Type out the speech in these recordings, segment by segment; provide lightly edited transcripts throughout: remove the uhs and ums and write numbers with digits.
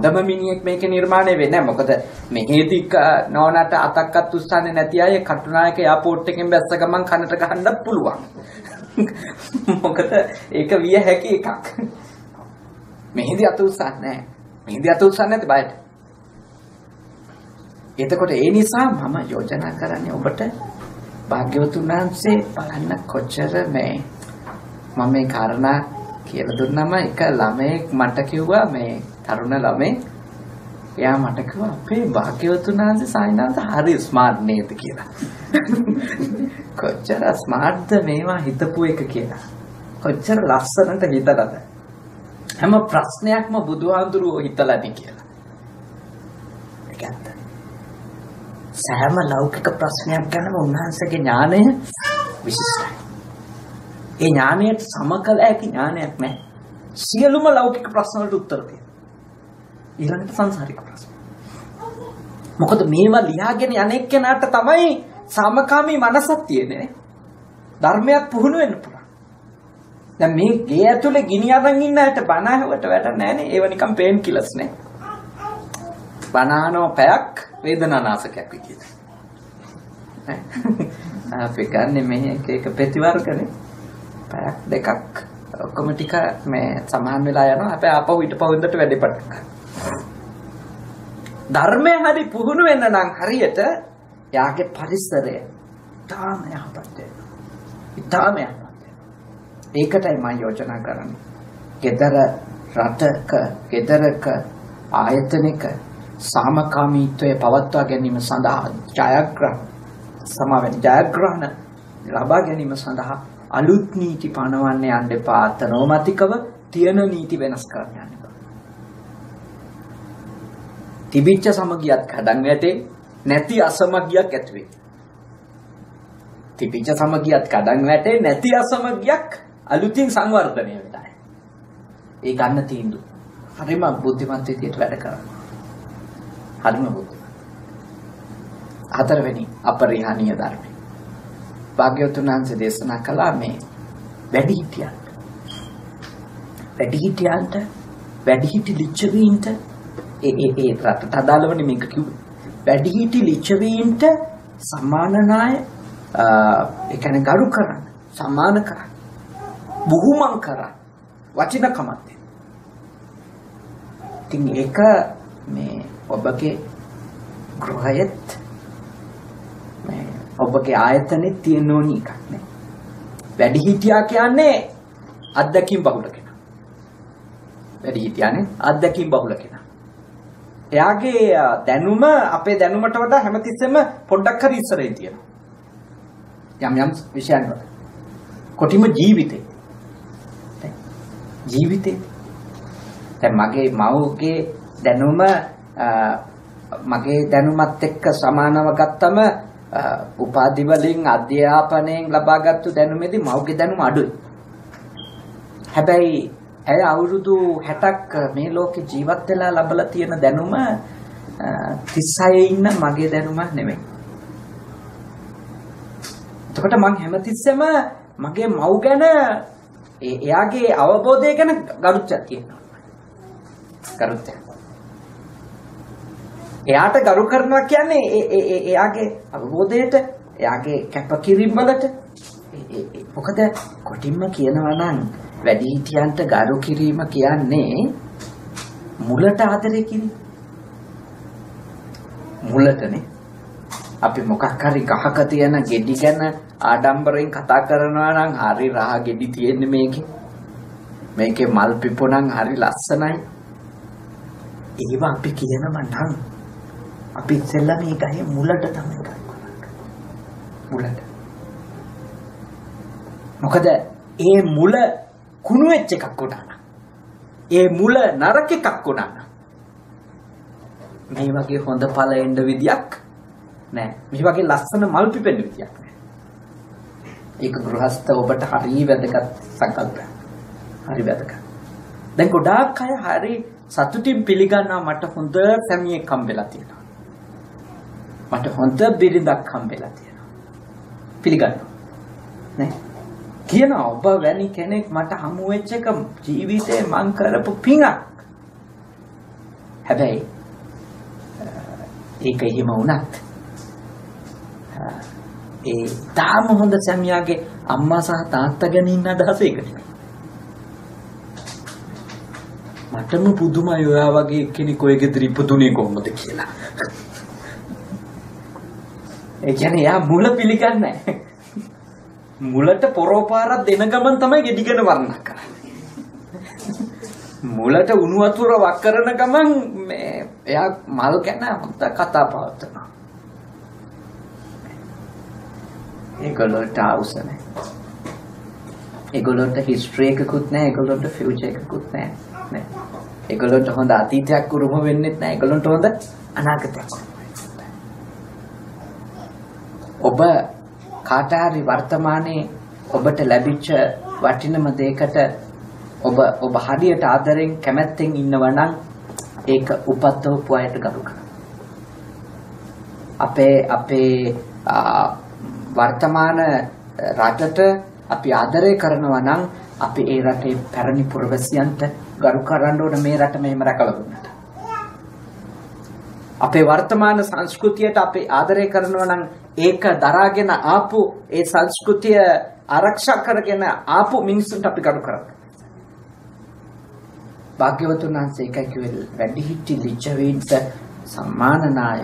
හොඳම මිනිහෙක් මේක නිර්මාණය වෙන්නේ නැහැ. මොකද මෙහෙදි නෝනාට අතක්වත් උස්සන්නේ නැති අය කටුනායක එයාපෝට් එකෙන් බැස්ස ගමන් කනට ගහන්නත් පුළුවන්. මොකද ඒක විය හැකි එකක්. මෙහෙදි අත උස්සන්නේ නැහැ. මෙහෙදි අත උස්සන්නේ නැති බයට. එතකොට ඒ නිසා මම යෝජනා කරන්නේ ඔබට භාග්‍යවතුන් වහන්සේ බලන්න කොච්චර මම මේ කාරණා කියලා දුන්නම එක ළමයෙක් මට කිව්වා මේ තරුණ ළමයෙක් එයා මට කිව්වා අපේ භාග්‍යවතුන් වහන්සේ සායනාන්ත හරි ස්මාර්ට් නේද කියලා. කොච්චර ස්මාර්ට්ද මේවා හිතපු එක කියලා. කොච්චර ලස්සනට හිතලාද. හැම ප්‍රශ්නයක්ම බුදුහාඳුරුවෝ හිතලානේ කියලා. ඒක ඇත්ත. සෑම ලෞකික ප්‍රශ්නයක් ගැනම උන්වහන්සේගේ ඥානය විශිෂ්ටයි. ඒ ඥානයට සමකල හැකි ඥානයක් නැහැ. සියලුම ලෞකික ප්‍රශ්න වලට උත්තර දෙනවා. ඊළඟට සංසාරික ප්‍රශ්න. මොකද මේවා ලියාගෙන යන්නේ කෙනාට තමයි සාමකාමී මනසක් තියෙන්නේ. ධර්මයක් පුහුණු වෙන්න පුළුවන්. දැන් මේ ගේ ඇතුලේ ගිනි අරන් ඉන්න ඇට බනහවට වැඩ නැහැ නේ. ඒව නිකන් පේන් කිලස් නේ. බනහනෝ පැයක් වේදනානාශකයක් විදියට. අපි ගන්න මේ එක ප්‍රතිවර්ගනේ. පැයක් දෙකක් ඔක්කොම ටික මේ සමාන වෙලා යනවා. අපේ ආපහු ඊට පහුවෙන්දට වැඩේ පටන් ගන්නවා. ධර්මයේ හරි පුහුණු වෙන්න නම් හරියට යාගේ පරිසරය තාම යහපත් වෙනවා. ඒකටයි මම යෝජනා කරන්නේ. gedara රටක, gedarක ආයතනික සාමකාමීත්වය පවත්වා ගැනීම සඳහා ජයග්‍රහණ ලබා ගැනීම සඳහා අලුත් නීති පනවන්න යන්න එපා. අතනෝමතිකව තියෙන නීති වෙනස් කරන්න යන්න එපා. තිබිච්ච සමගියත් කඩන් වැටේ, නැති අසමගියක් ඇති වෙයි. තිබිච්ච සමගියත් කඩන් වැටේ, නැති අසමගියක් අලුතින් සංවර්ධනය වෙනවා. ඒ ගන්න තීන්දුව. හරිම බුද්ධිමත් විදියට වැඩ කරනවා. හරිම බුද්ධිමත්. හතරවෙනි අපරිහානීය ධර්මය. භාග්‍යවතුන් වහන්සේ දේශනා කළා මේ වැඩිහිටි ලිච්ඡවීන්ට ඒ රටට අදාළවනේ මේක කිව්වේ. වැඩිහිටි ලිච්ඡවීන්ට සමාන ණය ඒ කියන්නේ ගරු කරන්න, සමාන කරන්න, බුහුමන් කරන්න වචනකමක් දෙන්න. ඉතින් ඒක මේ ඔබගේ ගෘහයත් මේ ඔබගේ ආයතනෙ තියෙන ඕනි එකක් නේ. වැඩිහිටියා කියන්නේ අත්දැකීම් බහුල කෙනා. වැඩිහිටියානේ අත්දැකීම් බහුල කෙනා. එයාගේ දැනුම අපේ දැනුමට වඩා හැමතිස්සෙම පොඩ්ඩක් හරි ඉස්සරහින් තියෙනවා. යම් විෂයන් වල. කොටිම ජීවිතේ. දැන් මගේ මවගේ දැනුම මගේ දැනුමත් එක්ක සමානව ගත්තම උපාධි වලින් අධ්‍යාපනයෙන් ලබාගත්තු දැනුමේදී මවගේ දැනුම අඩුයි. හැබැයි ඇය අවුරුදු 60ක් මේ ලෝකේ ජීවත් වෙලා ලබලා තියෙන දැනුම 36 ඉන්න මගේ දැනුම නෙමෙයි. එතකොට මම හැමතිස්සෙම මගේ මව් ගැන එයාගේ අවබෝධය ගැන ගරුත්වයක් තියෙනවා. ගරුත්වයක්. එයාට ගරු කරනවා කියන්නේ එයාගේ අවබෝධයට, එයාගේ කැපකිරීම වලට. මොකද කොටින්ම කියනවා නම් වැඩිහිටියන්ට ගරු කිරීම කියන්නේ මුලට ආදරය කිරීම. මුලටනේ. අපි මොකක් හරි ගහක තියෙන ගෙඩි ගැන ආඩම්බරෙන් කතා කරනවා නම් හරි රහ ගෙඩි තියෙන්නේ මේකේ. මේකේ මල් පිපුණන් හරි ලස්සනයි. ඒව අපි කියනවා නම් අපි ඉස්සෙල්ලා මේ ගහේ මුලට තමයි කරන්නේ. මුලට. මොකද ඒ මුල කුණු වෙච්ච එකක් උනා නම්, ඒ මුල නරක එකක් උනා නම් මේ වගේ හොඳ ඵල එන්න විදියක් නෑ. මේ වගේ ලස්සන මල් පිපෙන්න විදියක් නෑ. ඒක ගෘහස්ත ඔබට හරි වැදගත් සංකල්පයක්. හරි වැදගත්. දැන් ගොඩාක් අය හරි සතුටින් පිළිගන්නවා මට හොඳ සැමියෙක් හම්බෙලා තියෙනවා. මට හොඳ බිරිඳක් හම්බෙලා තියෙනවා. පිළිගන්නවා. නේ? කියනවා ඔබ වැනි කෙනෙක් මට හමු වෙච්ච එක ජීවිතේ මං කරපු පිංක්. හැබැයි ඒක එහෙම වුණත් ඒ තාම හොඳ සැමියාගේ අම්මා සහ තාත්තා ගැන ඉන්න අදහස ඒකට. මටම පුදුමයි ඔයා වගේ කෙනෙක් ඔය ගෙදර ඉපදුනේ කොහොමද කියලා. ඒ කියන්නේ යා මුල පිළිගන්නේ නැහැ. මුලට පොරෝපාරක් දෙන ගමන් තමයි ගෙඩිගෙන වර්ණක් කරන්නේ. මුලට උණු වතුර වක් කරන ගමන් මේ එයා මල් ගැන හොඳ කතා පවත්වනවා. ඒගොල්ලන්ට අවශ්‍ය නැහැ. ඒගොල්ලන්ට හිස්ටරි එකකුත් නැහැ, ඒගොල්ලන්ට ෆියුචර් එකකුත් නැහැ. ඒගොල්ලන්ට හොඳ අතීතයක් උරුම වෙන්නෙත් නැහැ, ඒගොල්ලන්ට හොඳ අනාගතයක්. ඔබ කාට හරි වර්තමානයේ ඔබට ලැබිච්ච වටිනම දෙයකට ඔබ හරියට ආදරෙන් කැමැත්තෙන් ඉන්නවා නම් ඒක උපත්වපු අයට ගරු කරන්න. අපේ වර්තමාන රටට අපි ආදරය කරනවා නම් අපි ඒ රටේ පැරණි පුරවැසියන්ට ගරු කරන්න ඕන මේ රට මෙහෙම රැකලා දුන්නට. අපේ වර්තමාන සංස්කෘතියට අපි ආදරය කරනවා නම් ඒක දරාගෙන ආපු ඒ සංස්කෘතිය ආරක්ෂා කරගෙන ආපු මිනිස්සුන්ට අපි ගරු කරන්න. භාග්‍යවතුන් වහන්සේ එකයි කිව්වේ වැඩිහිටි ලිච්ඡවීන්ට සම්මානනාය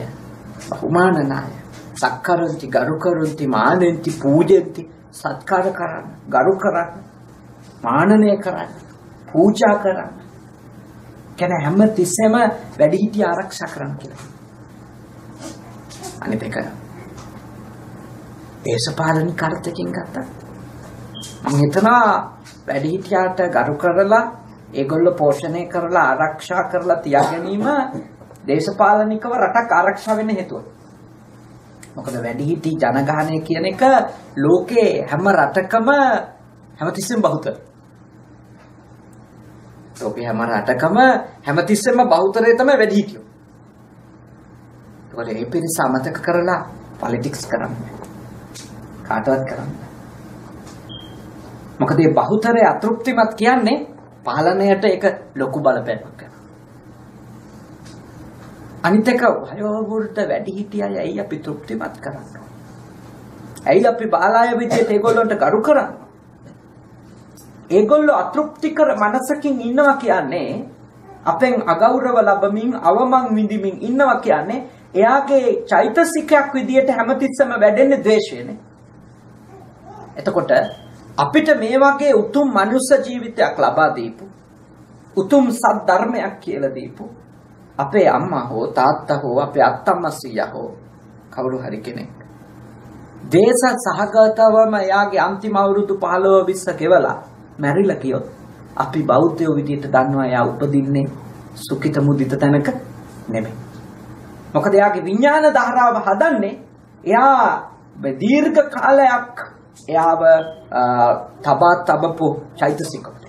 බහුමානනාය සක්කරන්ති ගරු කරන්ති මානෙන්ති පූජෙන්ති සත්කාර කරන්න ගරු කරන්න මානනය කරන්න පූජා කරන්න කියන හැම තිස්සෙම වැඩිහිටි ආරක්ෂා කරන්න කියලා. අනිත් එක දේශපාලනික අර්ථකින් ගත්තා. මම හිතනවා වැඩිහිටියාට ගරු කරලා ඒගොල්ලෝ පෝෂණය කරලා ආරක්ෂා කරලා තියා ගැනීම දේශපාලනිකව රටක් ආරක්ෂා වෙන්න හේතුවක්. මොකද වැඩිහිටි ජනගහනය කියන එක ලෝකේ හැම රටකම හැමතිස්සෙම බහුතර. ලෝකේ හැම රටකම හැමතිස්සෙම බහුතරය තමයි වැඩිහිටියෝ. ඒකවල ඒ පිරිස අමතක කරලා පොලිටික්ස් කරන්නේ. කාටවත් කරන්නේ. මොකද මේ බහුතරය අතෘප්තිමත් කියන්නේ පාලනයට ඒක ලොකු බලපෑමක් කරනවා. අනිත් එක වයෝවෘද්ධ වැඩිහිටියයි ඇයි අපි තෘප්තිමත් කරන්නේ? ඇයි අපි බාලාය විදියට ඒගොල්ලන්ට කරු කරන්නේ? ඒගොල්ලෝ අතෘප්තිකර මනසකින් ඉන්නවා කියන්නේ අපෙන් අගෞරව ලැබමින් අවමන් විඳිමින් ඉන්නවා කියන්නේ එයාගේ චෛතසිකයක් විදියට හැමතිස්සම වැඩෙන්නේ ද්වේෂයනේ. එතකොට අපිට මේ වගේ උතුම් මනුෂ්‍ය ජීවිතයක් ලබා දීපු උතුම් සත් ධර්මයක් කියලා දීපු අපේ අම්මා හෝ තාත්තා හෝ අපේ අත්තම්මා සීයා හෝ කවුරු හරි කෙනෙක් දේශ සහගතවම යාගේ අන්තිම අවුරුදු 15 20 කෙවලා මැරිලා කියොත් අපි බෞද්ධයෝ විදියට දන්නවා යා උපදින්නේ සුඛිත මුදිත තැනක නෙමෙයි. මොකද යාගේ විඥාන ධාරාව හදන්නේ එයා දීර්ඝ කාලයක් එයාව තබපු චෛතසිකවල.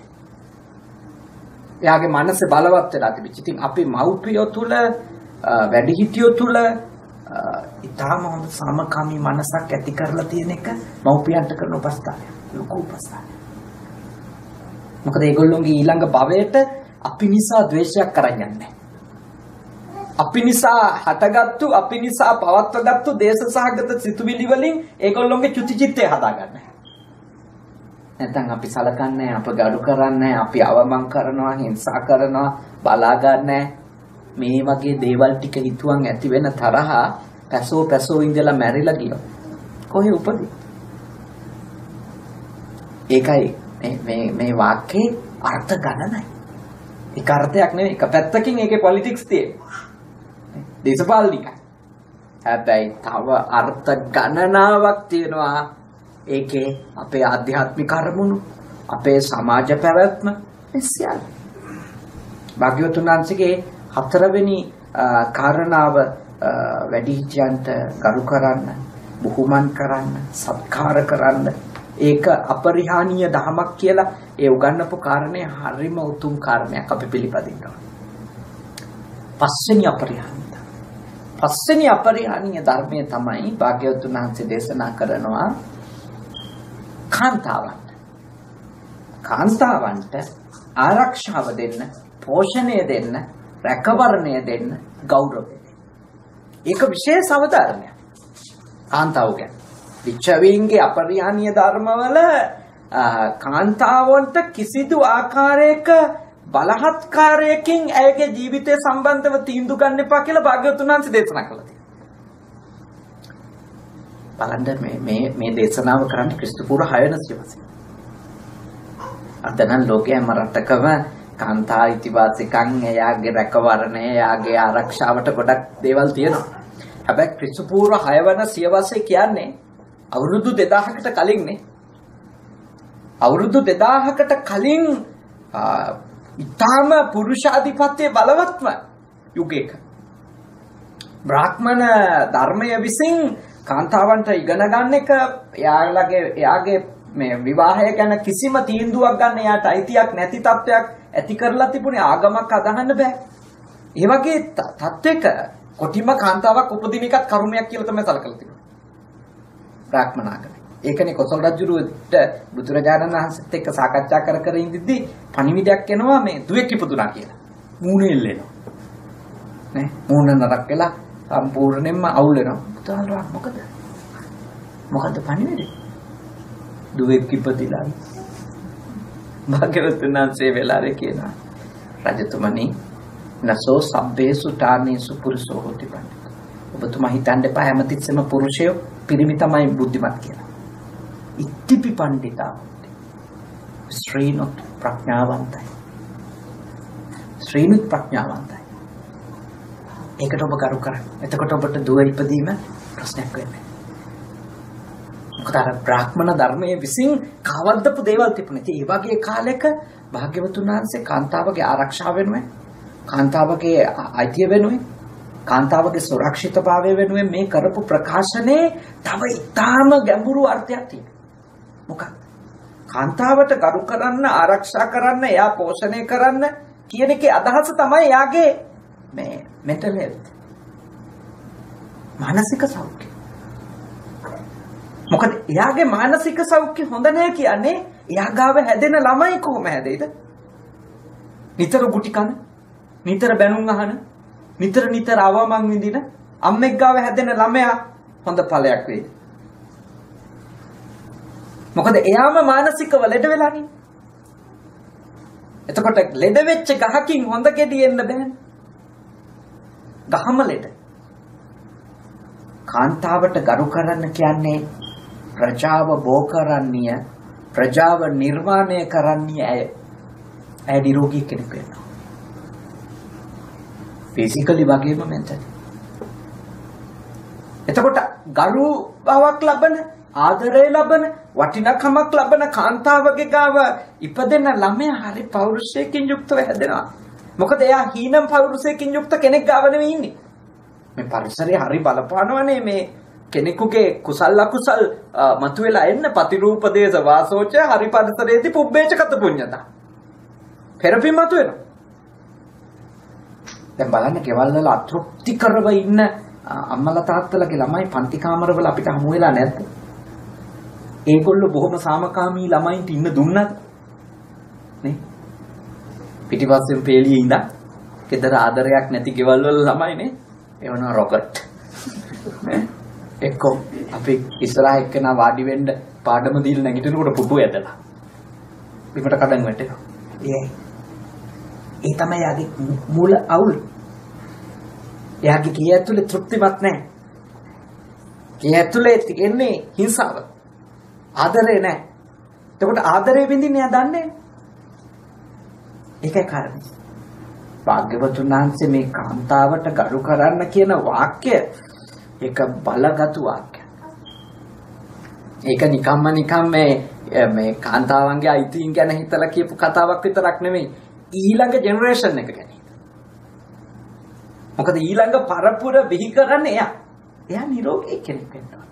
එයාගේ මනස බලවත් වෙලා තිබිච්ච. ඉතින් අපි මව්පියෝ තුල වැඩිහිටියෝ තුල ඊටාම හොඳ සමකාමී මනසක් ඇති කරලා තියෙන එක මව්පියන්ට කරන උපස්ථානය. ලොකු උපස්ථානය. මොකද ඒගොල්ලෝගේ ඊළඟ භවයට අපි නිසා ද්වේෂයක් කරන් යන්නේ. අපි නිසා හටගත්තු අපි නිසා පවත්වගත්තු දේශ සහගත සිතුවිලි වලින් ඒගොල්ලෝගේ චුතිචිත්තය හදාගන්න. නැත්නම් අපි සලකන්නේ අප ගඩු කරන්නේ අපි අවමන් කරනවා හිංසා කරනවා බලා ගන්නෑ මේ වගේ දේවල් ටික හිතුවන් ඇති වෙන තරහා පැසෝ ඉඳලා මැරිලා ගියා. කොහේ උපදී? ඒකයි මේ වාක්‍යේ අර්ථ ගණනයි. ඒක අර්ථයක් නෙවෙයි. එක පැත්තකින් ඒකේ පොලිටික්ස් තියෙනවා. දේශපාලනිකයි. හැබැයි තව අර්ථ ගණනාවක් තියෙනවා. ඒකේ අපේ ආධ්‍යාත්මික අරමුණු, අපේ සමාජ පැවැත්ම සියල්ල. භාග්‍යවතුන් වහන්සේගේ හතරවෙනි කාරණාව වැඩිහිටියන්ට ගරු කරන්න, බුහුමන් කරන්න, සත්කාර කරන්න ඒක අපරිහානීය ධමයක් කියලා ඒ උගන්වපු කාරණේ හරිම උතුම් කාරණයක් අපි පිළිපදිනවා. පස්වෙනි අපරිහානීය ධර්මයේ තමයි භාග්‍යවතුන් වහන්සේ දේශනා කරනවා කාන්තාවන්ට ආරක්ෂාව දෙන්න, පෝෂණය දෙන්න, රැකවරණය දෙන්න ගෞරවය. ඒක විශේෂ අවධාරණයක්. කාන්තාව කියන්නේ ලිච්ඡවීන්ගේ අපරිහානීය ධර්මවල කාන්තාවන්ට කිසිදු ආකාරයක බලහත්කාරයකින් ඇයගේ ජීවිතය සම්බන්ධව තීන්දුව ගන්න එපා කියලා භාග්‍යවතුන් වහන්සේ දේශනා කළා. බලන්න මේ දේශනාව කරන්නේ ක්‍රිස්තු පූර්ව 6 වෙනි සියවසේ. අද නම් ලෝකයේ හැම රටකම කාන්තා ඉතිවාසිකම් එයාගේ රැකවරණය එයාගේ ආරක්ෂාවට ගොඩක් දේවල් තියෙනවා. හැබැයි ක්‍රිස්තු පූර්ව 6 වෙනි සියවසේ කියන්නේ අවුරුදු 2000කට කලින්නේ. අවුරුදු 2000කට කලින් ඊටාම පුරුෂාධිපත්‍ය බලවත්ම යුගයක බ්‍රාහ්මණ ධර්මය විසින් කාන්තාවන්ට ඉගෙන ගන්න එක එයාගේ මේ විවාහය ගැන කිසිම තීන්දුවක් ගන්න එයාට අයිතියක් නැති තත්ත්වයක් ඇති කරලා තිබුණේ ආගමක් අදහන්න බෑ. ඒ වගේ තත්ත්වයක කොටිම කාන්තාවක් උපදින එකත් කරුණයක් කියලා තමයි සලකලා තිබුණේ. බ්‍රාහ්මණ ආගම. ඒකනේ කොසල් රජුට බුදුරජාණන් වහන්සේත් එක්ක සාකච්ඡා කර ඉඳිද්දි පණිවිඩයක් එනවා මේ දුවෙක් ඉපදුනා කියලා. මූණේ එල්ලෙනවා. නේ මූණ නරක් වෙලා සම්පූර්ණයෙන්ම අවුල් වෙනවා. පුතාලා මොකද පණිවිඩය? දුවෙක් ඉපදිලා. භාග්‍යවතුන් වහන්සේ වෙලාවේ කියනවා රජතුමනි නසෝ සබ්බේසු තානේසු පුරුෂෝ හොති පණ්ඩිත. ඔබතුමා හිතන්න එපා හැමතිස්සෙම පුරුෂයෝ පිරිමි තමයි බුද්ධිමත් කියලා. ඉත්තිපි පණ්ඩිතා ශ්‍රීනුත් ප්‍රඥාවන්තයි. ශ්‍රීනුත් ප්‍රඥාවන්තයි. ඒකට ඔබ කරු කරන්නේ. එතකොට ඔබට දුව ඉපදීම ප්‍රශ්නයක් වෙන්නේ. මොකද අර බ්‍රාහ්මණ ධර්මයේ විසින් කවද්දපු දේවල් තිබුණේ. ඒ වගේ කාලයක භාග්‍යවතුන් වහන්සේ කාන්තාවගේ ආරක්ෂාව වෙනුවෙන්, කාන්තාවගේ අයිතිය වෙනුවෙන්, කාන්තාවගේ සුරක්ෂිතභාවය වෙනුවෙන් මේ කරපු ප්‍රකාශනයේ තව ඉතාම ගැඹුරු අර්ථයක් තියෙනවා. මොකක්ද? කාන්තාවට ගරු කරන්න, ආරක්ෂා කරන්න, එයා පෝෂණය කරන්න කියන එකේ අදහස තමයි එයාගේ මේ mental health. මානසික සෞඛ්‍යය. මොකද එයාගේ මානසික සෞඛ්‍ය හොඳ නැහැ කියන්නේ එයා ගාව හැදෙන ළමයි කොහොම හැදෙයිද? නිතර ගුටි කන, නිතර බැනුම් අහන, නිතර අවමන් විඳින අම්මෙක් ගාව හැදෙන ළමයා හොඳ ඵලයක් වෙයිද? මොකද එයාම මානසිකව ලෙඩ වෙලානේ. එතකොට ලෙඩ වෙච්ච ගහකින් හොඳ ගෙඩි එන්න බෑනේ. ගහම ලෙඩ. කාන්තාවට ගරු කරන්න කියන්නේ ප්‍රජාව බෝ කරන්නේය, ප්‍රජාව නිර්මාණය කරන්නේ ඇය නිරෝගී කෙනෙක් වෙනවා. ෆිසිකලි වගේම මෙන්ටලි. එතකොට ගරු බවක් ලබන, ආදරය ලබන, වටිනාකමක් ලබන කාන්තාවගේ ගාව ඉපදෙන ළමයා හරි පෞරුෂයකින් යුක්තව හැදෙනවා. මොකද එයා හීනම් පෞරුෂයකින් යුක්ත කෙනෙක් ගාව නෙවෙයි ඉන්නේ. මේ පරිසරය හරි බලපානවනේ මේ කෙනෙකුගේ කුසල අකුසල් මතුවලා එන්න ප්‍රතිරූපදේශ වාසෝච හරි පරිසරයේදී පුබ්බේචකත පුඤ්ඤතා. පෙරපින් මතුවෙනවා. දැන් බලන්න ගෙවල් වල අතෘප්ති කරව ඉන්න අම්මලා තාත්තලාගේ ළමයි පන්ති කාමරවල අපිට හමු වෙලා නැද්ද? ඒගොල්ලෝ බොහොම සාමකාමී ළමයින්ට ඉන්න දුන්නද? නේ? පිටිපස්සෙන් පේලියේ ඉඳන් ගෙදර ආදරයක් නැති ගෙවල් වල ළමයිනේ එවනවා රොකට්. නේ? එක්කෝ අපි ඉස්සරහ එක්කෙනා වාඩි වෙන්න පාඩම දීලා නැගිටිනකොට පුටු ඇදලා. බිමට කඩන් වැටෙනවා. ඒ තමයි යාගේ මූල අවුල්. එයාගේ කී ඇතුලේ තෘප්තිමත් නැහැ. කී ඇතුලේ තියෙන්නේ හිංසාව. ආදරේ නැහැ. එතකොට ආදරේ විඳින්න එයා දන්නේ. ඒකයි කාරණේ. භාග්‍යවතුන් වහන්සේ මේ කාන්තාවට ගරු කරන්න කියන වාක්‍ය ඒක බලගත් වාක්‍යයක්. ඒක නිකම් මේ කාන්තාවන්ගේ අයිතීන් ගැන හිතලා කියපු කතාවක් විතරක් නෙමෙයි. ඊළඟ ජෙනරේෂන් එක ගැන. මොකද ඊළඟ පරපුර බිහි කරන්නේ එයා. එයා නිරෝගී කෙනෙක් වෙන්න ඕන.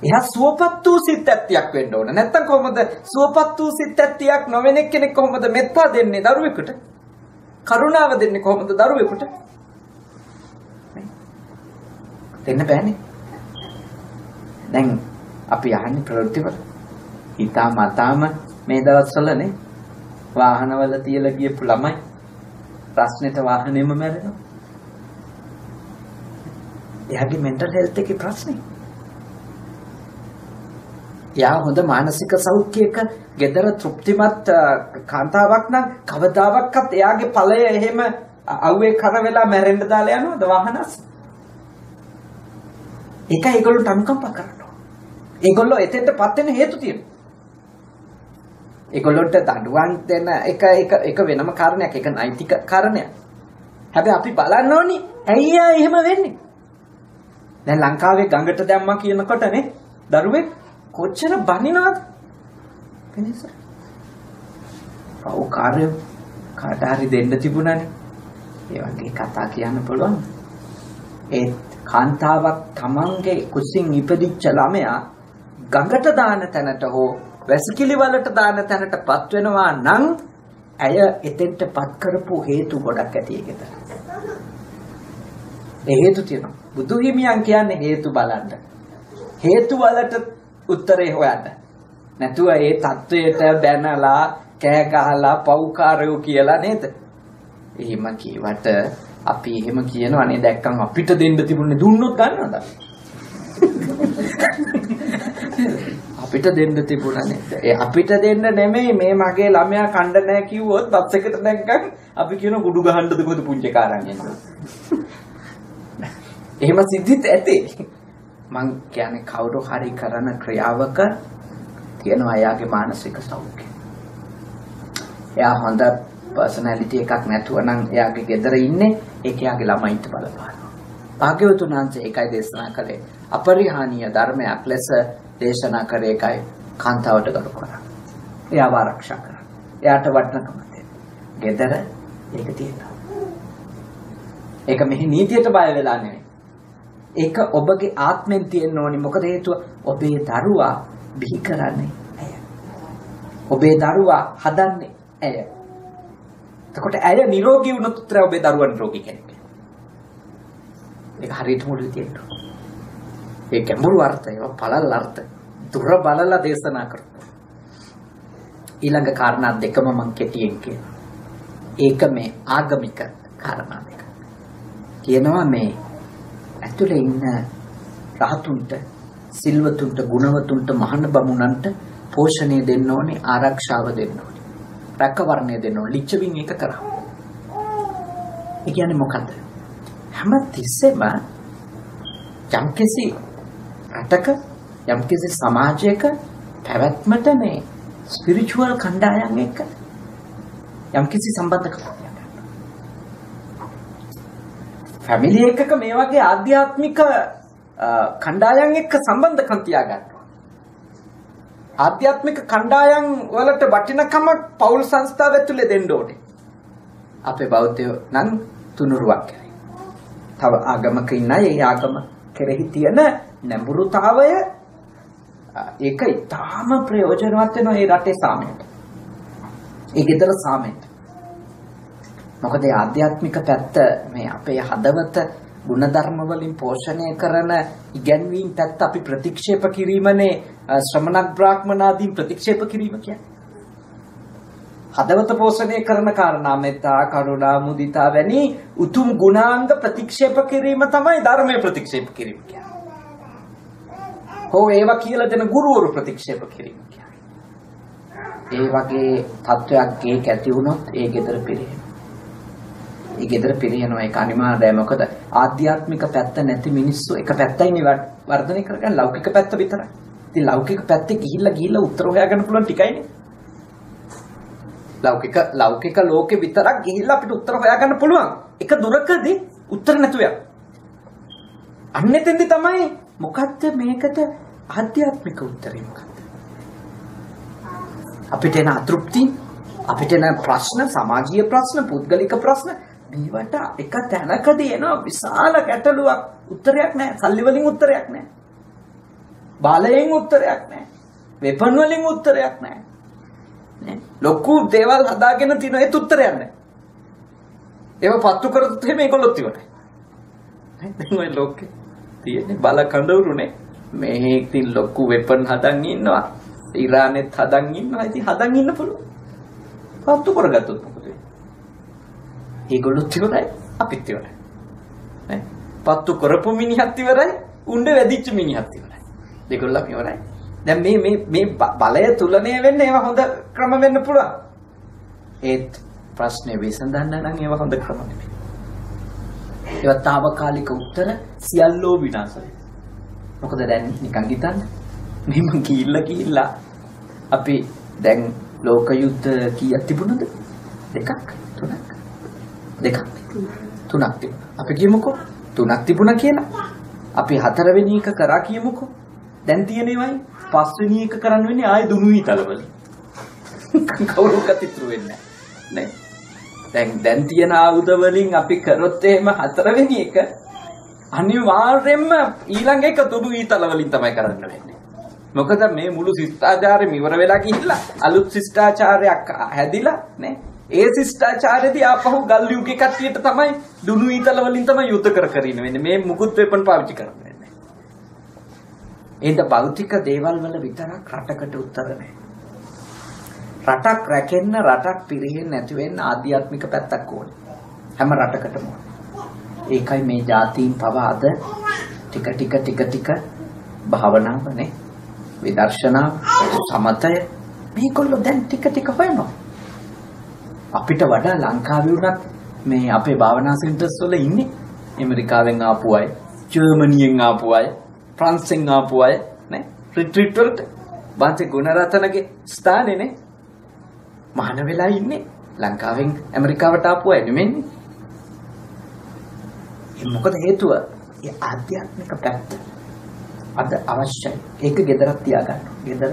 එයා සුවපත් වූ සිත් ඇත්තියක් වෙන්න ඕන. නැත්තම් කොහොමද සුවපත් වූ සිත් ඇත්තියක් නොවෙන කෙනෙක් කොහොමද මෙත්තා දෙන්නේ දරුවෙකුට? කරුණාව දෙන්නේ කොහොමද දරුවෙකුට? දෙන්න බෑනේ. දැන් අපි අහන්නේ ප්‍රවෘත්තිවල හිතාමතාම මේ දවස්වලනේ වාහනවල තියලා ගියපු ළමයි ප්‍රශ්නෙට වාහනේම මැරෙනවා. එයාගේ මෙන්ටල් හෙල්ත් එකේ ප්‍රශ්නේ. යා හොඳ මානසික සෞඛ්‍යයක gedara තෘප්තිමත් කාන්තාවක් නම් කවදාවත් එයාගේ ඵලය එහෙම අවුවේ කර වෙලා මැරෙන්න දාලා යනවද වාහනස්? ඒකයි ඒගොල්ලෝ අනුකම්ප කරනවා. ඒගොල්ලෝ එතෙන්ටපත් වෙන හේතු තියෙනවා. ඒගොල්ලොන්ට දඬුවම් දෙන එක වෙනම කාරණයක්, ඒක නෛතික කාරණයක්. හැබැයි අපි බලන්න ඕනි ඇයි එහෙම වෙන්නේ? දැන් ලංකාවේ ගඟට දැම්මා කියනකොටනේ දරුවෙක් කොච්චර බනිනවද? වෙනස. පව් කාර්ය කාට හරි දෙන්න තිබුණානේ. ඒ වගේ කතා කියන්න පුළුවන්. ඒ කාන්තාවක් තමන්ගේ කුසින් ඉපදිච්ච ළමයා ගඟට දාන තැනට හෝ වැසිකිලි වලට දාන තැනටපත් වෙනවා නම් ඇය එතෙන්ටපත් කරපු හේතු ගොඩක් ඇති ඒකට. ඒ හේතු තියෙනවා. බුදු හිමියන් කියන්නේ හේතු බලන්න. හේතු වලට උත්තරේ හොයන්න. නැතුව ඒ தത്വයට බැනලා කෑ ගහලා පව්කාරයෝ කියලා නේද? එහෙම කීවට අපි එහෙම කියනවා නේ දැක්කම අපිට දෙන්න තිබුණේ දුන්නොත් ගන්නවද? අපිට දෙන්න තිබුණා නේද? ඒ අපිට දෙන්න නෙමෙයි මේ මගේ ළමයා කණ්ඩ නැහැ කිව්වොත් බස් එකට දැක්කම අපි කියන කුඩු ගහන්නද කොහොද පුංචි කාරන් එන්නේ. එහෙම සිද්ධිත් ඇති. මං කියන්නේ කවුරු හරි කරන ක්‍රියාවක තියෙනවා එයාගේ මානසික සෞඛ්‍යය. එයා හොඳ පර්සනැලිටි එකක් නැතුව නම් එයාගේ ගෙදර ඉන්නේ ඒක එයාගේ ළමයින්ට බලපානවා. භාග්‍යවතුන් වහන්සේ ඒකයි දේශනා කළේ. අපරිහානීය ධර්මයක් ලෙස දේශනා කරේ ඒකයි කාන්තාවට ගරු කරා. එයාව ආරක්ෂා කරා. එයාට වටිනකම දෙන්න. ගෙදර ඒක තියෙනවා. ඒක මෙහි නීතියට බය වෙලා නෙවෙයි. ඒක ඔබගේ ආත්මෙන් තියෙන්න ඕනි. මොකද හේතුව ඔබේ දරුවා බිහි කරන්නේ ඇය. ඔබේ දරුවා හදන්නේ ඇය. එතකොට ඇය නිරෝගී වුණොත් උත්තර ඔබේ දරුවා නිරෝගී කෙනෙක්. ඒක හරියට මුලින් තියෙනවා. ඒ ගැඹුරු අර්ථය, පළල් අර්ථය දුර බලලා දේශනා කරනවා. ඊළඟ කාරණා දෙකම මම කෙටියෙන් කියනවා. ඒක මේ ආගමික කාරණා දෙක. කියනවා මේ ඇතුලේ ඉන්න රහතුන්ට, සිල්වතුන්ට, ගුණවතුන්ට, මහාන බමුණන්ට පෝෂණය දෙන්න ඕනේ, ආරක්ෂාව දෙන්න ඕනේ. රැකවරණය දෙන්න ඕනේ. ලිච්ඡවින් ඒක කරා. ඒ කියන්නේ මොකද්ද? හැම තිස්සෙම යම්කිසි රටක යම්කිසි සමාජයක පැවැත්මට මේ ස්පිරිචුවල් කණ්ඩායම් එක්ක යම්කිසි සම්බන්ධකමක් තියෙනවා. ෆැමිලි එකක මේ වගේ ආධ්‍යාත්මික කණ්ඩායම් එක්ක සම්බන්ධකම් තියාගන්නවා. ආධ්‍යාත්මික කණ්ඩායම් වලට වටිනකම පෞල් සංස්ථාව ඇතුලේ දෙන්න ඕනේ. අපේ බෞද්ධයෝ නම් තුනුරුවක් කරේ. තව ආගමක ඉන්න අය ඒ ආගම කෙරෙහි තියෙන නැඹුරුතාවය ඒක ඉතාම ප්‍රයෝජනවත් වෙනවා මේ රටේ සාමයට. ඒ ගෙදර සාමයට. මොකද ආධ්‍යාත්මික පැත්ත මේ අපේ හදවත ගුණධර්ම වලින් පෝෂණය කරන ඉගැන්වීම් පැත්ත අපි ප්‍රතික්ෂේප කිරීමනේ ශ්‍රමණ බ්‍රාහ්මනාදීන් ප්‍රතික්ෂේප කිරීම කියන්නේ. හදවත පෝෂණය කරන කාරණා මෙත්තා, කරුණා, මුදිතා වැනි උතුම් ගුණාංග ප්‍රතික්ෂේප කිරීම තමයි ධර්මයේ ප්‍රතික්ෂේප කිරීම කියන්නේ. හෝ ඒවා කියලා දෙන ගුරුවරු ප්‍රතික්ෂේප කිරීම කියන්නේ. ඒ වගේ තත්වයක් ගේක ඇති වුණොත් ඒ ගෙදර පිරිහෙනවා. ඒ ගෙදර පිරිහෙනවා ඒක අනිවාර්යයි. මොකද ආධ්‍යාත්මික පැත්ත නැති මිනිස්සු එක පැත්තයිනේ වර්ධනය කරගන්න ලෞකික පැත්ත විතරයි. ඉතින් ලෞකික පැත්තේ ගිහිල්ලා උත්තර හොයාගන්න පුළුවන් ටිකයිනේ. ලෞකික ලෝකෙ විතරක් ගිහිල්ලා අපිට උත්තර හොයාගන්න පුළුවන්. එක දුරකදී උත්තර නැතුව යනවා. අන්නෙතෙන්දි තමයි මොකක්ද මේකට ආධ්‍යාත්මික උත්තරේ මොකක්ද? අපිට එන අතෘප්ති, අපිට එන ප්‍රශ්න, සමාජීය ප්‍රශ්න, පුද්ගලික ප්‍රශ්න මේවට එක තැනකදී එන විශාල ගැටලුවක් උත්තරයක් නැහැ. සල්ලි වලින් උත්තරයක් නැහැ. බාලයෙන් උත්තරයක් නැහැ. වෙපන් වලින් උත්තරයක් නැහැ. ලොකු දේවල් හදාගෙන තියෙන ඒත් උත්තරයක් නැහැ. ඒව පත්තු කරොත් එහෙම ඒගොල්ලොත් ඉවරයි. දැන් ඔය ලෝකේ තියෙන්නේ බල කඳවුරුනේ. මේ ඉතින් ලොකු වෙපන් හදන් ඉන්නවා. ඉරානෙත් හදන් ඉන්නවා. ඉතින් හදන් ඉන්න පුළුවන්. පත්තු කරගත්තොත් මොකද වෙන්නේ? ඒගොල්ලොත් ඉවරයි අපිත් ඉවරයි. නේ? පත්තු කරපු මිනිහත් ඉවරයි උණ්ඩ වැදිච්ච මිනිහත් ඉවරයි. දෙකොල්ලම ඉවරයි. දැන් මේ බලය තුලණය වෙන්නේ ඒවා හොඳ ක්‍රම වෙන්න පුළුවන්. ඒත් ප්‍රශ්නේ විසඳන්න නම් ඒවා හොඳ ක්‍රම නෙමෙයි. ඒවා తాවකාලික උත්තර සියල්ලෝ විනාශ වෙනවා. මොකද දැන් නිකන් හිතන්න මෙහෙම ගිහිල්ලා අපි දැන් ලෝක යුද්ධ කීයක් තිබුණද? දෙකක් තුනක් තිබුණා. අපි කියමුකෝ තුනක් තිබුණා කියලා. අපි හතරවෙනි එක කරා කියමුකෝ. දැන් තියෙනේවයි පස්වෙනි එක කරන්න වෙන්නේ ආයෙ දුනුයි තලවල. කවුරුකත් ඉතුරු වෙන්නේ නැහැ. දැන් තියෙන ආයුධ වලින් අපි කරොත් එහෙම හතරවෙනි එක අනිවාර්යෙන්ම ඊළඟ එක දුනුයි තලවලින් තමයි කරන්න වෙන්නේ. මොකද මේ මුළු ශිෂ්ටාචාරෙම ඉවර වෙලා ගිහිල්ලා අලුත් ශිෂ්ටාචාරයක් හැදිලා නේ. ඒ ශිෂ්ටාචාරයේදී ආපහු ගල් යුගයේ කට්ටියට තමයි දුනු ඊතල වලින් තමයි යුද්ධ කර ඉන්න වෙන්නේ. මේ මුකුත් වෙපන් පාවිච්චි කරන්න වෙන්නේ. එහෙනම් භෞතික දේවල් වල විතරක් රටකට උත්තර නැහැ. රටක් රැකෙන්න රටක් පිරෙන්නේ නැති වෙන්න ආධ්‍යාත්මික පැත්තක් ඕනේ. හැම රටකටම ඕනේ. ඒකයි මේ ජාතීන් පව අද ටික භාවනාවනේ විදර්ශනා සමතය මේගොල්ලෝ දැන් ටික හොයනවා. අපිට වඩා ලංකාවේ උනත් මේ අපේ භාවනා සෙන්ටර්ස් වල ඉන්නේ ඇමරිකාවෙන් ආපු අය, ජර්මනියෙන් ආපු අය, ෆ්‍රාන්සෙන් ආපු අය නේ රිට්‍රීට් වලට බාන්තේ ගුණරත්නගේ ස්ථානේනේ මහාන වෙලා ඉන්නේ ලංකාවෙන් ඇමරිකාවට ආපු අය නෙමෙන්නේ. මොකද හේතුව? ඒ ආධ්‍යාත්මික පැත්ත අද අවශ්‍යයි. ඒක ගෙදරක් තියාගන්න. ගෙදර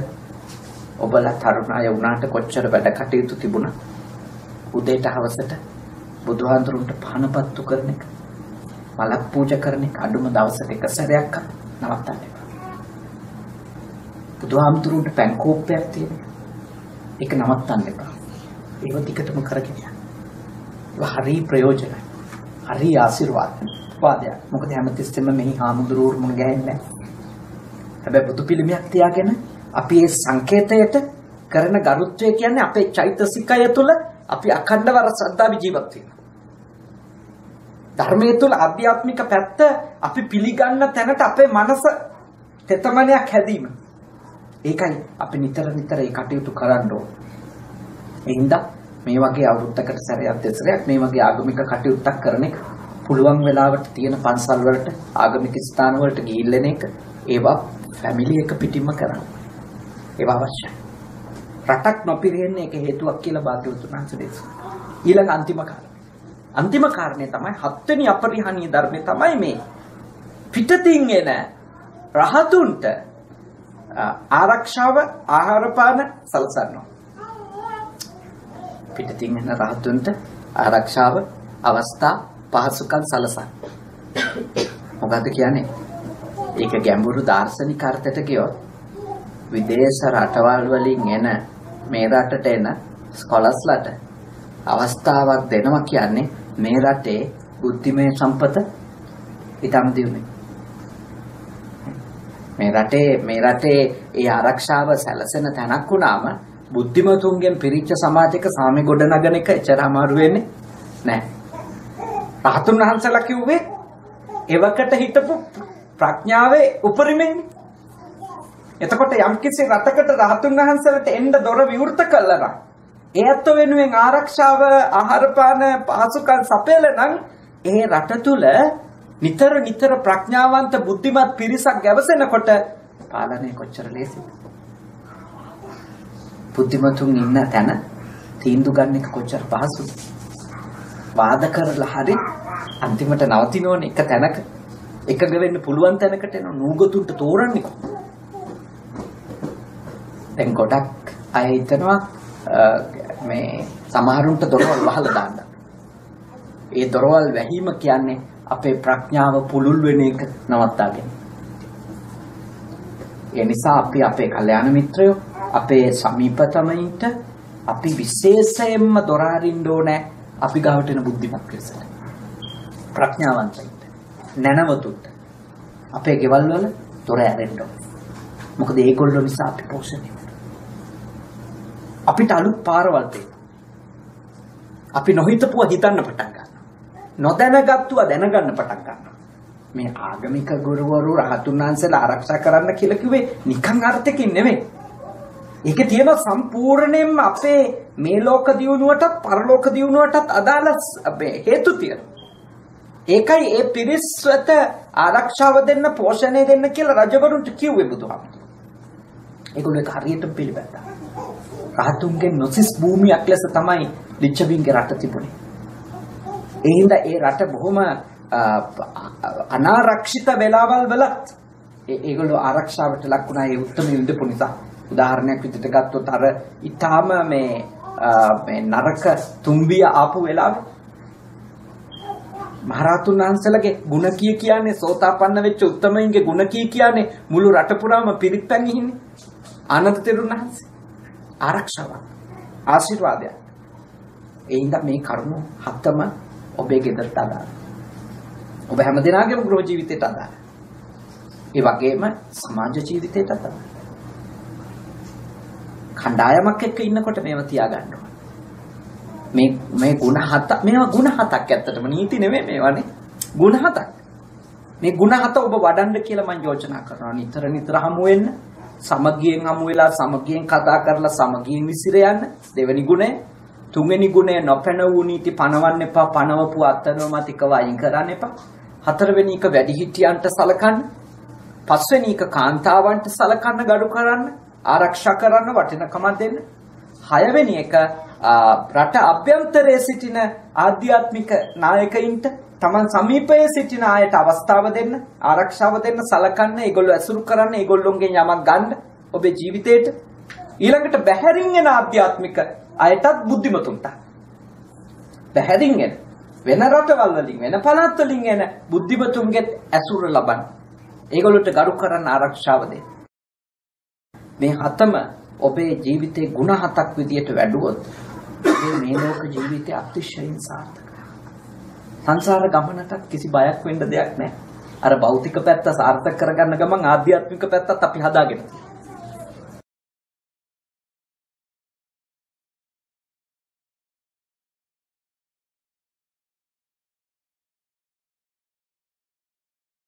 ඔබලා තරුණ අය වුණාට කොච්චර වැඩ කටයුතු තිබුණා. උදේට හවසට බුදුහාඳුරුන්ට පහනපත්තු කරන එක, මලක් පූජා කරන එක අඩුම දවසට එක සැරයක් නවත්තන්න එපා. බුදුහාඳුරුන්ට පැන් කෝප්පයක් තියෙන එක නවත්තන්න එපා. ඒව දිගටම කරගෙන යන්න. ඒවා හරි ප්‍රයෝජනයි. හරි ආශිර්වාදයක්. මොකද හැමතිස්සෙම මෙහි හාමුදුරුවෝ මුණ ගැහෙන්නේ නැහැ. හැබැයි බුදු පිළිමයක් තියාගෙන අපි මේ සංකේතයට කරන ගරුත්වය කියන්නේ අපේ චෛතසිකය තුළ අපි අඛණ්ඩව ශ්‍රද්ධාව ජීවත් වෙනවා. ධර්මයේ තුල ආධ්‍යාත්මික පැත්ත අපි පිළිගන්න තැනට අපේ මනස තෙතමනයක් හැදීම. ඒකයි අපි නිතර ඒ කටයුතු කරන්න ඕනේ. එහෙනම් මේ වගේ අවුරුද්දකට සැරයක් දෙසරයක් මේ වගේ ආගමික කටයුත්තක් කරන එක පුළුවන් වෙලාවට තියෙන පන්සල් වලට ආගමික ස්ථාන වලට ගිහිල්ලෙන එක ඒවා ෆැමිලි එක පිටින්ම කරන්න. ඒවා අවශ්‍යයි. රටක් නොපිරෙන්නේ ඒක හේතුවක් කියලා භාග්‍යවතුන් වහන්සේ දේශනා. ඊළඟ අන්තිම කාරණේ තමයි හත්වෙනි අපරිහානීය ධර්මයේ තමයි මේ පිටතින් එන රහතුන්ට ආරක්ෂාව ආහාර පාන සලසනවා. පිටතින් එන රහතුන්ට ආරක්ෂාව අවස්ථා පහසුකම් සලසන. මොකද්ද කියන්නේ? ඒක ගැඹුරු දාර්ශනික අර්ථයට කියොත් විදේශ රටවල් වලින් එන මේ රටට එන ස්කොලර්ස්ලාට අවස්ථාවක් දෙනවා කියන්නේ මේ රටේ බුද්ධිමය සම්පත ඊටම දියුනේ. මේ රටේ ඒ ආරක්ෂාව සැලසෙන තැනක් වුණාම බුද්ධිමතුන්ගෙන් පිරිච්ච සමාජයක සාමය ගොඩනගන එක එච්චර අමාරු වෙන්නේ නැහැ. රහතුන් වහන්සේලා කිව්වේ එවකට හිටපු ප්‍රඥාවේ උපරිමෙන්. එතකොට යම්කිසි රටකට රහතුන් වහන්සේලාට එන්න දොර විවෘත කළා නම් ඒත් වෙනුවෙන් ආරක්ෂාව ආහාර පාන පහසුකම් සපයලා නම් ඒ රට තුල නිතර ප්‍රඥාවන්ත බුද්ධිමත් පිරිසක් ගැවසෙනකොට පාලනය කොච්චර ලේසිද? බුද්ධිමතුන් ඉන්න තැන තීන්දුව ගන්න එක කොච්චර පහසුද? වාද කරලා හරි අන්තිමට නවතිනෝනේ එක තැනක එකග වෙන්න පුළුවන් තැනකට එන නූගතුන්ට තෝරන්නේ කොහොමද? දැන් ගොඩක් අය හිතනවා මේ සමහරුන්ට දොරවල් වහලා දාන්න. ඒ දොරවල් වැහිම කියන්නේ අපේ ප්‍රඥාව පුළුල් වෙන එක නවත්තාගෙන. ඒ නිසා අපි අපේ කල්යාණ මිත්‍රයෝ අපේ සමීපතමයින්ට අපි විශේෂයෙන්ම දොර අරින්න ඕනේ අපි ගාවට එන බුද්ධිමත් පිරිසට. ප්‍රඥාවන්තයින්ට නැනවතුන්ට අපේ ගෙවල් වල දොර ඇරෙන්න ඕනේ. මොකද ඒගොල්ලෝ නිසා අපි පෝෂණය අපිට අලුත් පාරවල් තියෙනවා. අපි නොහිතපුවා හිතන්න පටන් ගන්නවා. නොදැනගත්තුව දැනගන්න පටන් ගන්නවා. මේ ආගමික ගුරුවරු රහතුන් වහන්සේලා ආරක්ෂා කරන්න කියලා කිව්වේ නිකන් අර්ථකින් නෙමෙයි. ඒකේ තියෙන සම්පූර්ණයෙන්ම අපේ මේ ලෝක දියුණුවටත් පරලෝක දියුණුවටත් අදාළ හේතු තියෙනවා. ඒකයි ඒ පිරිස්වත ආරක්ෂාව දෙන්න පෝෂණය දෙන්න කියලා රජවරුන්ට කිව්වේ බුදුහාමුදුරුවෝ. ඒගොල්ලෝ ඒක හරියටම පිළිගත්තා. රහතුන්ගේ නොසිස් භූමියක් ලෙස තමයි ලිච්ඡවීන්ගේ රට තිබුණේ. ඒ හින්දා ඒ රට බොහොම අනාරක්ෂිත වෙලාවල් වලත් ඒගොල්ලෝ ආරක්ෂාවට ලක් වුණා ඒ උත්තරම යුද්ධ නිසා. උදාහරණයක් විදිහට ගත්තොත් අර ඊටාම මේ නරක තුම්බිය ආපු වෙලාවේ මහරහතුන් වහන්සේලාගේ ගුණ කියන්නේ සෝතාපන්න වෙච්ච උත්තමයින්ගේ ගුණ කියන්නේ මුළු රට පුරාම පිරිත්පැන් ඉන්නේ. ආනන්ද තෙරුන් වහන්සේ ආරක්ෂාවක් ආශිර්වාදයක්. ඒ හින්දා මේ කරුණ හතම ඔබේ ගෙදරට අදාළයි. ඔබ හැමදෙනාගේම ගෘහ ජීවිතයට අදාළයි. ඒ වගේම සමාජ ජීවිතයට අදාළයි. කණ්ඩායමක් එක්ක ඉන්නකොට මේව තියාගන්න ඕනේ. මේ ගුණ හත මේවා ගුණ හතක් ඇත්තටම නීති නෙමෙයි මේවානේ. ගුණ හතක්. මේ ගුණ හත ඔබ වඩන්න කියලා මම යෝජනා කරනවා. නිතර හමු වෙන්න. සමගියෙන් හමු වෙලා සමගියෙන් කතා කරලා සමගියෙන් විසිර යන්න. දෙවෙනි ගුණය. තුන්වෙනි ගුණය නොපැන වූ නීති පනවන්න එපා. පනවපු අත්නෝමතිකව අයින් කරන්න එපා. හතරවෙනි එක වැඩිහිටියන්ට සලකන්න. පස්වෙනි එක කාන්තාවන්ට සලකන්න ගරු කරන්න. ආරක්ෂා කරන්න වටිනකමක් දෙන්න. හයවෙනි එක රට අභ්‍යන්තරයේ සිටින ආධ්‍යාත්මික නායකයින්ට තමන් සමීපයේ සිටින අයට අවස්ථාව දෙන්න, ආරක්ෂාව දෙන්න, සලකන්න, ඒගොල්ලෝ ඇසුරු කරන්න, ඒගොල්ලොන්ගෙන් යමක් ගන්න ඔබේ ජීවිතේට. ඊළඟට බැහැරින් එන ආධ්‍යාත්මික අයටත් බුද්ධිමතුන්ට. බැහැරින් එන වෙන රටවල් වලින් වෙන පළාත් වලින් එන බුද්ධිමතුන්ගේ ඇසුර ලබන්න. ඒගොල්ලොන්ට ගරු කරන්න, ආරක්ෂාව දෙන්න. මේ හතම ඔබේ ජීවිතේ ගුණ හතක් විදියට වැඩුවොත් මේ ලෝක ජීවිතය අතිශයින් සාර්ථකයි. සංසාර ගමනටත් කිසි බයක් වෙන්න දෙයක් නැහැ. අර භෞතික පැත්ත සාර්ථක කරගන්න ගමන් ආධ්‍යාත්මික පැත්තත් අපි හදාගෙන තියෙනවා.